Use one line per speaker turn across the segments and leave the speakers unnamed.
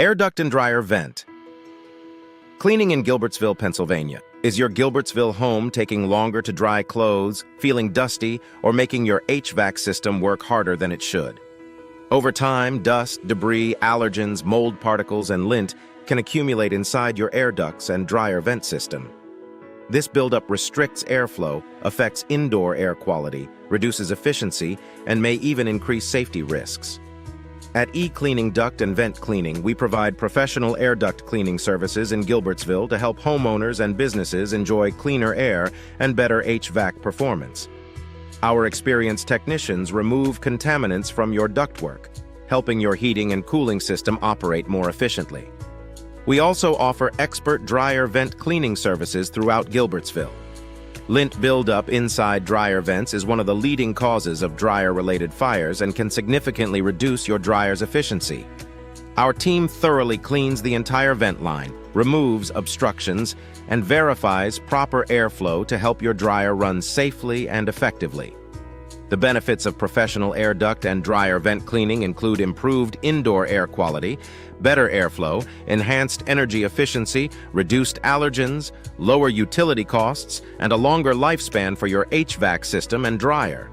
Air duct and dryer vent. Cleaning in Gilbertsville, Pennsylvania. Is your Gilbertsville home taking longer to dry clothes, feeling dusty, or making your HVAC system work harder than it should? Over time, dust, debris, allergens, mold particles, and lint can accumulate inside your air ducts and dryer vent system. This buildup restricts airflow, affects indoor air quality, reduces efficiency, and may even increase safety risks. At Cleaning Duct and Vent Cleaning, we provide professional air duct cleaning services in Gilbertsville to help homeowners and businesses enjoy cleaner air and better HVAC performance. Our experienced technicians remove contaminants from your ductwork, helping your heating and cooling system operate more efficiently. We also offer expert dryer vent cleaning services throughout Gilbertsville. Lint buildup inside dryer vents is one of the leading causes of dryer-related fires and can significantly reduce your dryer's efficiency. Our team thoroughly cleans the entire vent line, removes obstructions, and verifies proper airflow to help your dryer run safely and effectively. The benefits of professional air duct and dryer vent cleaning include improved indoor air quality, better airflow, enhanced energy efficiency, reduced allergens, lower utility costs, and a longer lifespan for your HVAC system and dryer.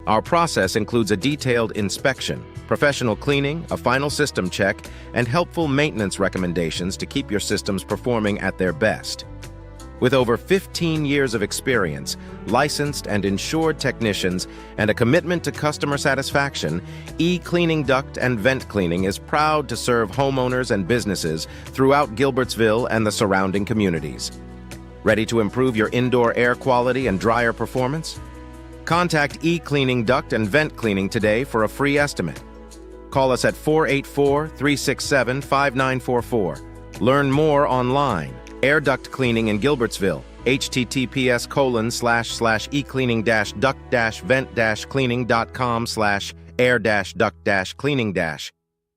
Our process includes a detailed inspection, professional cleaning, a final system check, and helpful maintenance recommendations to keep your systems performing at their best. With over 15 years of experience, licensed and insured technicians, and a commitment to customer satisfaction, Cleaning Duct and Vent Cleaning is proud to serve homeowners and businesses throughout Gilbertsville and the surrounding communities. Ready to improve your indoor air quality and dryer performance? Contact Cleaning Duct and Vent Cleaning today for a free estimate. Call us at 484-367-5944. Learn more online. Air Duct Cleaning in Gilbertsville, https://ecleaning-duct-vent-cleaning.com/air-duct-cleaning-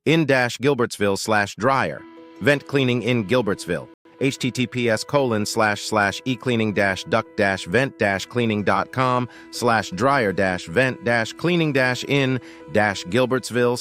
in-Gilbertsville/dryer. Vent Cleaning in Gilbertsville, https://ecleaning-duct-vent-cleaning.com/dryer-vent-cleaning-in-Gilbertsville/